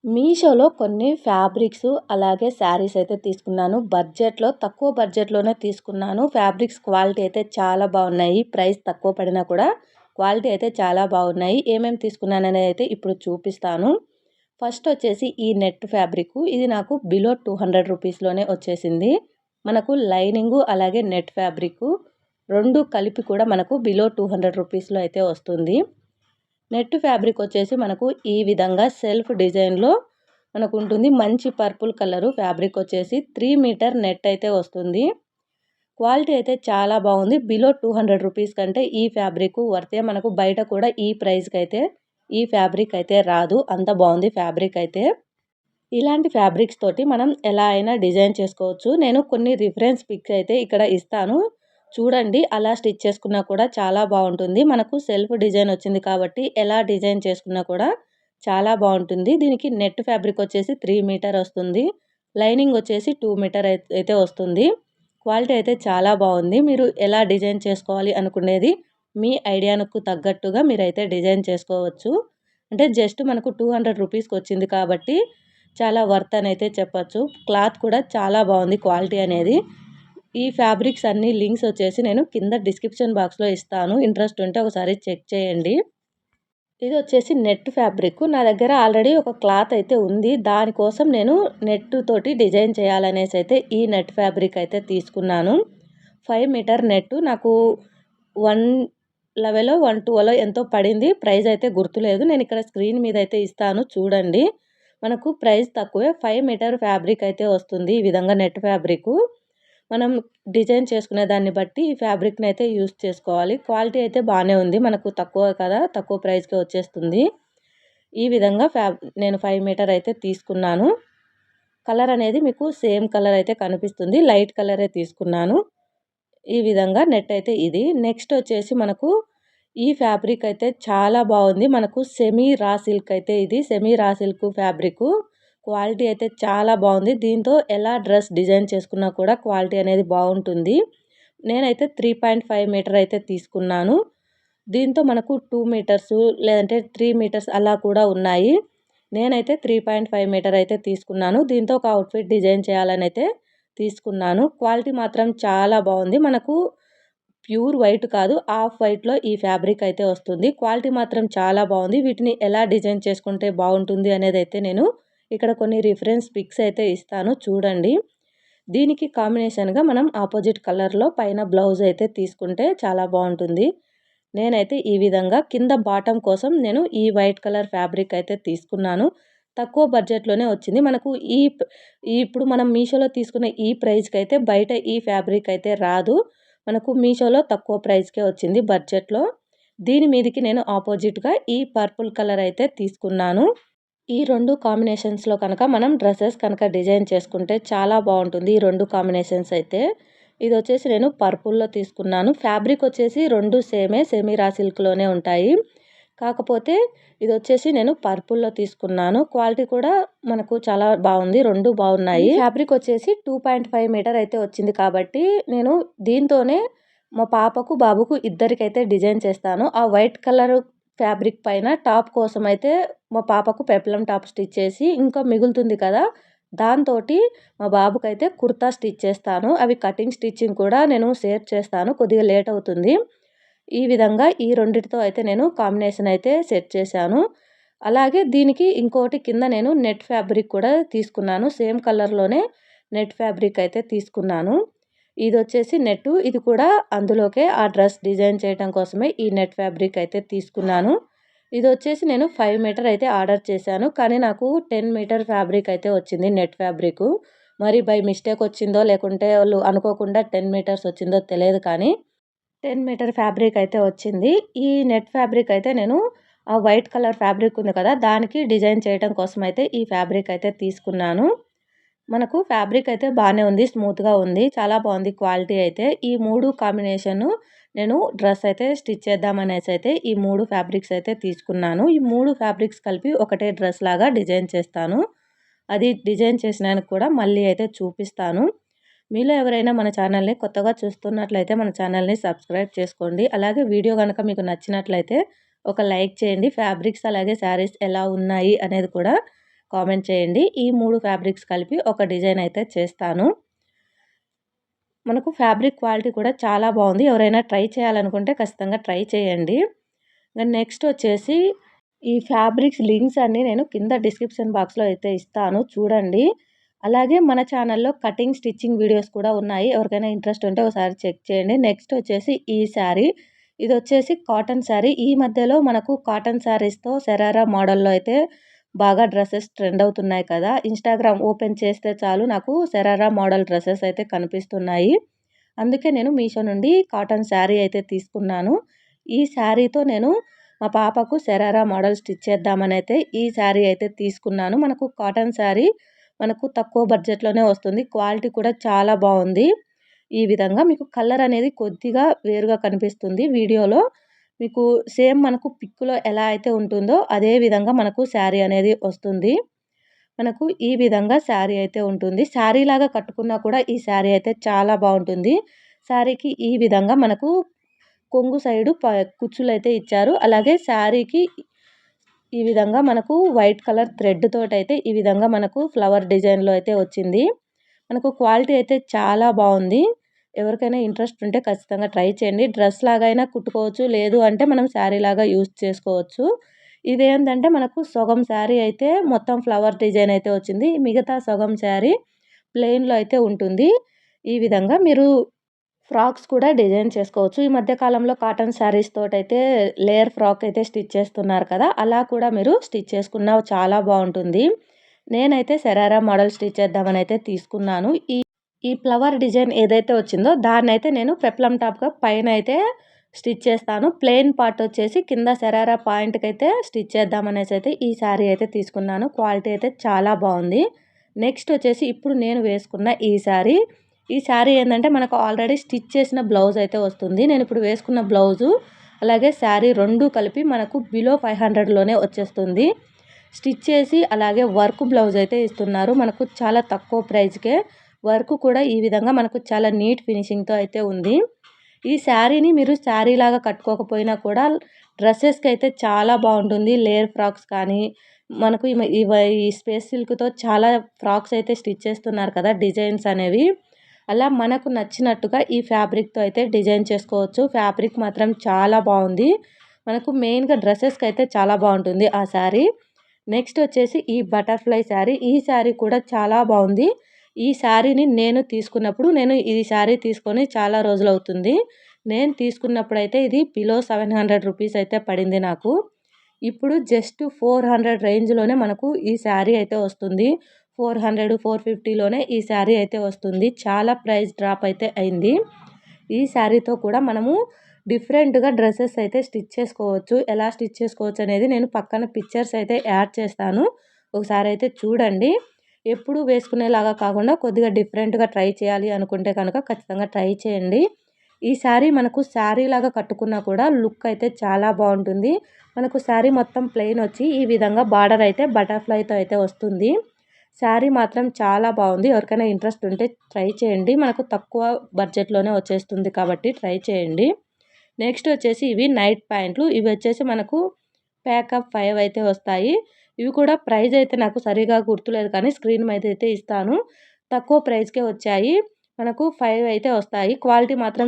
మీషోలో కొన్ని ఫ్యాబ్రిక్స్ అలాగే శారీస్ అయితే తీసుకున్నాను. తక్కువ బడ్జెట్‌లోనే తీసుకున్నాను. ఫ్యాబ్రిక్స్ క్వాలిటీ అయితే చాలా బాగున్నాయి. ప్రైస్ తక్కువ పడినా కూడా క్వాలిటీ అయితే చాలా బాగున్నాయి. ఏమేమి తీసుకున్నాననేది అయితే ఇప్పుడు చూపిస్తాను. ఫస్ట్ వచ్చేసి ఈ నెట్ ఫ్యాబ్రిక్. ఇది నాకు బిలో 200 రూపీస్‌లోనే వచ్చేసింది. మనకు లైనింగు అలాగే నెట్ ఫ్యాబ్రిక్ 2 కలిపి కూడా మనకు బిలో 200 రూపీస్‌లో అయితే వస్తుంది. నెట్ ఫ్యాబ్రిక్ వచ్చేసి మనకు ఈ విధంగా సెల్ఫ్ డిజైన్లో మనకు ఉంటుంది. మంచి పర్పుల్ కలరు ఫ్యాబ్రిక్ వచ్చేసి 3 మీటర్ నెట్ అయితే వస్తుంది. క్వాలిటీ అయితే చాలా బాగుంది. బిలో 200 రూపీస్ కంటే ఈ ఫ్యాబ్రిక్ వర్తే. మనకు బయట కూడా ఈ ప్రైస్కి అయితే ఈ ఫ్యాబ్రిక్ అయితే రాదు. అంత బాగుంది ఫ్యాబ్రిక్ అయితే. ఇలాంటి ఫ్యాబ్రిక్స్ తోటి మనం ఎలా అయినా డిజైన్ చేసుకోవచ్చు. నేను కొన్ని రిఫరెన్స్ పిక్స్ అయితే ఇక్కడ ఇస్తాను చూడండి. అలా స్టిచ్ చేసుకున్నా కూడా చాలా బాగుంటుంది. మనకు సెల్ఫ్ డిజైన్ వచ్చింది కాబట్టి ఎలా డిజైన్ చేసుకున్నా కూడా చాలా బాగుంటుంది. దీనికి నెట్ ఫ్యాబ్రిక్ వచ్చేసి 3 మీటర్ వస్తుంది. లైనింగ్ వచ్చేసి 2 మీటర్ అయితే వస్తుంది. క్వాలిటీ అయితే చాలా బాగుంది. మీరు ఎలా డిజైన్ చేసుకోవాలి అనుకునేది మీ ఐడియాకు తగ్గట్టుగా మీరైతే డిజైన్ చేసుకోవచ్చు. అంటే జస్ట్ మనకు 200 రూపీస్కి వచ్చింది కాబట్టి చాలా వర్త్ అని అయితే చెప్పచ్చు. క్లాత్ కూడా చాలా బాగుంది క్వాలిటీ అనేది. ఈ ఫ్యాబ్రిక్స్ అన్ని లింక్స్ వచ్చేసి నేను కింద డిస్క్రిప్షన్ బాక్స్లో ఇస్తాను. ఇంట్రెస్ట్ ఉంటే ఒకసారి చెక్ చేయండి. ఇది వచ్చేసి నెట్ ఫ్యాబ్రిక్. నా దగ్గర ఆల్రెడీ ఒక క్లాత్ అయితే ఉంది. దానికోసం నేను నెట్ తోటి డిజైన్ చేయాలనేసి అయితే ఈ నెట్ ఫ్యాబ్రిక్ అయితే తీసుకున్నాను. 5 మీటర్ నెట్ నాకు 111 112 ఎంతో పడింది. ప్రైస్ అయితే గుర్తులేదు. నేను ఇక్కడ స్క్రీన్ మీద అయితే ఇస్తాను చూడండి. మనకు ప్రైస్ తక్కువే. 5 మీటర్ ఫ్యాబ్రిక్ అయితే వస్తుంది. ఈ విధంగా నెట్ ఫ్యాబ్రిక్ మనం డిజైన్ చేసుకునే దాన్ని బట్టి ఈ ఫ్యాబ్రిక్ని అయితే యూస్ చేసుకోవాలి. క్వాలిటీ అయితే బాగానే ఉంది. మనకు తక్కువ కదా, తక్కువ ప్రైస్కే వచ్చేస్తుంది. ఈ విధంగా నేను 5 మీటర్ అయితే తీసుకున్నాను. కలర్ అనేది మీకు సేమ్ కలర్ అయితే కనిపిస్తుంది. లైట్ కలరే తీసుకున్నాను. ఈ విధంగా నెట్ అయితే ఇది. నెక్స్ట్ వచ్చేసి మనకు ఈ ఫ్యాబ్రిక్ అయితే చాలా బాగుంది. మనకు సెమీ రా సిల్క్ అయితే ఇది. Semi raw silk fabric quality అయితే చాలా బాగుంది. దీంతో ఎలా డ్రెస్ డిజైన్ చేసుకున్నా కూడా క్వాలిటీ అనేది బాగుంటుంది. నేనైతే 3.5 మీటర్ అయితే తీసుకున్నాను. దీంతో మనకు 2 మీటర్స్ లేదంటే 3 మీటర్స్ అలా కూడా ఉన్నాయి. నేనైతే 3.5 మీటర్ అయితే తీసుకున్నాను. దీంతో ఒక అవుట్ఫిట్ డిజైన్ చేయాలని అయితే తీసుకున్నాను. క్వాలిటీ మాత్రం చాలా బాగుంది. మనకు ప్యూర్ వైట్ కాదు, ఆఫ్ వైట్లో ఈ ఫ్యాబ్రిక్ అయితే వస్తుంది. క్వాలిటీ మాత్రం చాలా బాగుంది. వీటిని ఎలా డిజైన్ చేసుకుంటే బాగుంటుంది అనేది అయితే నేను ఇక్కడ కొన్ని రిఫరెన్స్ పిక్స్ అయితే ఇస్తాను చూడండి. దీనికి కాంబినేషన్గా మనం ఆపోజిట్ కలర్లో పైన బ్లౌజ్ అయితే తీసుకుంటే చాలా బాగుంటుంది. నేనైతే ఈ విధంగా కింద బాటమ్ కోసం నేను ఈ వైట్ కలర్ ఫ్యాబ్రిక్ అయితే తీసుకున్నాను. తక్కువ బడ్జెట్లోనే వచ్చింది. మనకు ఇప్పుడు మనం మీషోలో తీసుకునే ఈ ప్రైస్కి అయితే బయట ఈ ఫ్యాబ్రిక్ అయితే రాదు. మనకు మీషోలో తక్కువ ప్రైస్కే వచ్చింది బడ్జెట్లో. దీని మీదకి నేను ఆపోజిట్గా ఈ పర్పుల్ కలర్ అయితే తీసుకున్నాను. ఈ 2 కాంబినేషన్స్లో కనుక మనం డ్రెస్సెస్ కనుక డిజైన్ చేసుకుంటే చాలా బాగుంటుంది. ఈ 2 కాంబినేషన్స్ అయితే ఇది వచ్చేసి నేను పర్పుల్లో తీసుకున్నాను. ఫ్యాబ్రిక్ వచ్చేసి 2 సేమే, సెమీ రా సిల్క్లోనే ఉంటాయి. కాకపోతే ఇది వచ్చేసి నేను పర్పుల్లో తీసుకున్నాను. క్వాలిటీ కూడా మనకు చాలా బాగుంది. 2 బాగున్నాయి. ఫ్యాబ్రిక్ వచ్చేసి 2.5 మీటర్ అయితే వచ్చింది కాబట్టి నేను దీంతోనే మా పాపకు బాబుకు ఇద్దరికైతే డిజైన్ చేస్తాను. ఆ వైట్ కలర్ ఫ్యాబ్రిక్ పైన టాప్ కోసం అయితే మా పాపకు పెప్లం టాప్ స్టిచ్ చేసి ఇంకా మిగులుతుంది కదా, దాంతోటి మా బాబుకైతే కుర్తా స్టిచ్ చేస్తాను. అవి కటింగ్ స్టిచ్చింగ్ కూడా నేను షేర్ చేస్తాను. కొద్దిగా లేట్ అవుతుంది. ఈ విధంగా ఈ రెండిటితో అయితే నేను కాంబినేషన్ అయితే సెట్ చేశాను. అలాగే దీనికి ఇంకోటి కింద నేను నెట్ ఫ్యాబ్రిక్ కూడా తీసుకున్నాను. సేమ్ కలర్లోనే నెట్ ఫ్యాబ్రిక్ అయితే తీసుకున్నాను. ఇది వచ్చేసి నెట్. ఇది కూడా అందులోకే ఆ డ్రెస్ డిజైన్ చేయడం కోసమే ఈ నెట్ ఫ్యాబ్రిక్ అయితే తీసుకున్నాను. ఇది వచ్చేసి నేను 5 మీటర్ అయితే ఆర్డర్ చేశాను. కానీ నాకు 10 మీటర్ ఫ్యాబ్రిక్ అయితే వచ్చింది నెట్ ఫ్యాబ్రిక్. మరి బై మిస్టేక్ వచ్చిందో లేకుంటే వాళ్ళు అనుకోకుండా 10 మీటర్స్ వచ్చిందో తెలియదు కానీ 10 మీటర్ ఫ్యాబ్రిక్ అయితే వచ్చింది. ఈ నెట్ ఫ్యాబ్రిక్ అయితే నేను ఆ వైట్ కలర్ ఫ్యాబ్రిక్ ఉంది కదా, దానికి డిజైన్ చేయడం కోసం అయితే ఈ ఫ్యాబ్రిక్ అయితే తీసుకున్నాను. మనకు ఫ్యాబ్రిక్ అయితే బాగానే ఉంది. స్మూత్గా ఉంది. చాలా బాగుంది క్వాలిటీ అయితే. ఈ 3 కాంబినేషను నేను డ్రెస్ అయితే స్టిచ్ చేద్దామనేసి అయితే ఈ 3 ఫ్యాబ్రిక్స్ అయితే తీసుకున్నాను. ఈ 3 ఫ్యాబ్రిక్స్ కలిపి ఒకటే డ్రెస్ లాగా డిజైన్ చేస్తాను. అది డిజైన్ చేసినాక కూడా మళ్ళీ అయితే చూపిస్తాను. మీలో ఎవరైనా మన ఛానల్ని కొత్తగా చూస్తున్నట్లయితే మన ఛానల్ని సబ్స్క్రైబ్ చేసుకోండి. అలాగే వీడియో కనుక మీకు నచ్చినట్లయితే ఒక లైక్ చేయండి. ఫ్యాబ్రిక్స్ అలాగే శారీస్ ఎలా ఉన్నాయి అనేది కూడా కామెంట్ చేయండి. ఈ 3 ఫ్యాబ్రిక్స్ కలిపి ఒక డిజైన్ అయితే చేస్తాను. మనకు ఫ్యాబ్రిక్ క్వాలిటీ కూడా చాలా బాగుంది. ఎవరైనా ట్రై చేయాలనుకుంటే ఖచ్చితంగా ట్రై చేయండి. నెక్స్ట్ వచ్చేసి ఈ ఫ్యాబ్రిక్స్ లింక్స్ అన్నీ నేను కింద డిస్క్రిప్షన్ బాక్స్లో అయితే ఇస్తాను, చూడండి. అలాగే మన ఛానల్లో కటింగ్ స్టిచ్చింగ్ వీడియోస్ కూడా ఉన్నాయి. ఎవరికైనా ఇంట్రెస్ట్ ఉంటే ఒకసారి చెక్ చేయండి. నెక్స్ట్ వచ్చేసి ఈ శారీ, ఇది వచ్చేసి కాటన్ శారీ. ఈ మధ్యలో మనకు కాటన్ శారీస్తో శరారా మోడల్లో అయితే బాగా డ్రెస్సెస్ ట్రెండ్ అవుతున్నాయి కదా. ఇన్స్టాగ్రామ్ ఓపెన్ చేస్తే చాలు నాకు శరారా మోడల్ డ్రెస్సెస్ అయితే కనిపిస్తున్నాయి. అందుకే నేను మీషో నుండి కాటన్ శారీ అయితే తీసుకున్నాను. ఈ శారీతో నేను మా పాపకు శరారా మోడల్ స్టిచ్ చేద్దామని అయితే ఈ శారీ అయితే తీసుకున్నాను. మనకు కాటన్ శారీ మనకు తక్కువ బడ్జెట్లోనే వస్తుంది. క్వాలిటీ కూడా చాలా బాగుంది. ఈ విధంగా మీకు కలర్ అనేది కొద్దిగా వేరుగా కనిపిస్తుంది వీడియోలో. మీకు సేమ్ మనకు పిక్లో ఎలా అయితే ఉంటుందో అదే విధంగా మనకు శారీ అనేది వస్తుంది. మనకు ఈ విధంగా శారీ అయితే ఉంటుంది. శారీ లాగా కట్టుకున్నా కూడా ఈ శారీ అయితే చాలా బాగుంటుంది. శారీకి ఈ విధంగా మనకు కొంగు సైడు కుచ్చులు అయితే ఇచ్చారు. అలాగే శారీకి ఈ విధంగా మనకు వైట్ కలర్ థ్రెడ్ తోటి అయితే ఈ విధంగా మనకు ఫ్లవర్ డిజైన్లో అయితే వచ్చింది. మనకు క్వాలిటీ అయితే చాలా బాగుంది. ఎవరికైనా ఇంట్రెస్ట్ ఉంటే ఖచ్చితంగా ట్రై చేయండి. డ్రెస్ లాగా అయినా కుట్టుకోవచ్చు, లేదు అంటే మనం శారీ లాగా యూజ్ చేసుకోవచ్చు. ఇదేంటంటే మనకు సగం శారీ అయితే మొత్తం ఫ్లవర్ డిజైన్ అయితే వచ్చింది. మిగతా సగం శారీ ప్లెయిన్లో అయితే ఉంటుంది. ఈ విధంగా మీరు ఫ్రాక్స్ కూడా డిజైన్ చేసుకోవచ్చు. ఈ మధ్య కాలంలో కాటన్ శారీస్ తోటైతే లేయర్ ఫ్రాక్ అయితే స్టిచ్ చేస్తున్నారు కదా, అలా కూడా మీరు స్టిచ్ చేసుకున్న చాలా బాగుంటుంది. నేనైతే శరారా మోడల్ స్టిచ్ చేద్దామని అయితే తీసుకున్నాను. ఈ ఫ్లవర్ డిజైన్ ఏదైతే వచ్చిందో దాన్ని అయితే నేను పెప్లం టాప్గా పైన అయితే స్టిచ్ చేస్తాను. ప్లెయిన్ పార్ట్ వచ్చేసి కింద శరారా పాయింట్కి అయితే స్టిచ్ చేద్దామనేసి అయితే ఈ శారీ అయితే తీసుకున్నాను. క్వాలిటీ అయితే చాలా బాగుంది. నెక్స్ట్ వచ్చేసి ఇప్పుడు నేను వేసుకున్న ఈ శారీ ఏంటంటే మనకు ఆల్రెడీ స్టిచ్ చేసిన బ్లౌజ్ అయితే వస్తుంది. నేను ఇప్పుడు వేసుకున్న బ్లౌజు అలాగే శారీ రెండు కలిపి మనకు బిలో 500లోనే వచ్చేస్తుంది. స్టిచ్ చేసి అలాగే వర్క్ బ్లౌజ్ అయితే ఇస్తున్నారు మనకు చాలా తక్కువ ప్రైస్కే. వర్క్ కూడా ఈ విధంగా మనకు చాలా నీట్ ఫినిషింగ్తో అయితే ఉంది. ఈ శారీని మీరు శారీ లాగా కట్టుకోకపోయినా కూడా డ్రెస్సెస్కి అయితే చాలా బాగుంటుంది. లేయర్ ఫ్రాక్స్ కానీ మనకు ఈ స్పేస్ సిల్క్తో చాలా ఫ్రాక్స్ అయితే స్టిచ్ చేస్తున్నారు కదా డిజైన్స్ అనేవి. అలా మనకు నచ్చినట్టుగా ఈ ఫ్యాబ్రిక్తో అయితే డిజైన్ చేసుకోవచ్చు. ఫ్యాబ్రిక్ మాత్రం చాలా బాగుంది. మనకు మెయిన్గా డ్రెస్సెస్కి అయితే చాలా బాగుంటుంది ఆ శారీ. నెక్స్ట్ వచ్చేసి ఈ బటర్ఫ్లై శారీ. ఈ శారీ కూడా చాలా బాగుంది. ఈ శారీని నేను తీసుకున్నప్పుడు నేను ఈ శారీ తీసుకొని చాలా రోజులు అవుతుంది. నేను తీసుకున్నప్పుడు అయితే ఇది బిలో 700 రూపీస్ అయితే పడింది నాకు. ఇప్పుడు జస్ట్ 400 రేంజ్లోనే మనకు ఈ శారీ అయితే వస్తుంది. 400, 450లోనే ఈ శారీ అయితే వస్తుంది. చాలా ప్రైస్ డ్రాప్ అయితే అయింది. ఈ శారీతో కూడా మనము డిఫరెంట్గా డ్రెస్సెస్ అయితే స్టిచ్ చేసుకోవచ్చు. ఎలా స్టిచ్ చేసుకోవచ్చు అనేది నేను పక్కన పిక్చర్స్ అయితే యాడ్ చేస్తాను, ఒకసారి అయితే చూడండి. ఎప్పుడు వేసుకునేలాగా కాకుండా కొద్దిగా డిఫరెంట్గా ట్రై చేయాలి అనుకుంటే కనుక ఖచ్చితంగా ట్రై చేయండి. ఈ శారీ మనకు శారీ లాగా కట్టుకున్నా కూడా లుక్ అయితే చాలా బాగుంటుంది. మనకు శారీ మొత్తం ప్లెయిన్ వచ్చి ఈ విధంగా బార్డర్ అయితే బటర్ఫ్లైతో అయితే వస్తుంది. శారీ మాత్రం చాలా బాగుంది. ఎవరికైనా ఇంట్రెస్ట్ ఉంటే ట్రై చేయండి. మనకు తక్కువ బడ్జెట్లోనే వచ్చేస్తుంది కాబట్టి ట్రై చేయండి. నెక్స్ట్ వచ్చేసి ఇవి నైట్ ప్యాంట్లు. ఇవి వచ్చేసి మనకు ప్యాకప్ 5 అయితే వస్తాయి. ఇవి కూడా ప్రైస్ అయితే నాకు సరిగా గుర్తులేదు కానీ స్క్రీన్ మీద అయితే ఇస్తాను. తక్కువ ప్రైస్కే వచ్చాయి. మనకు 5 అయితే వస్తాయి. క్వాలిటీ మాత్రం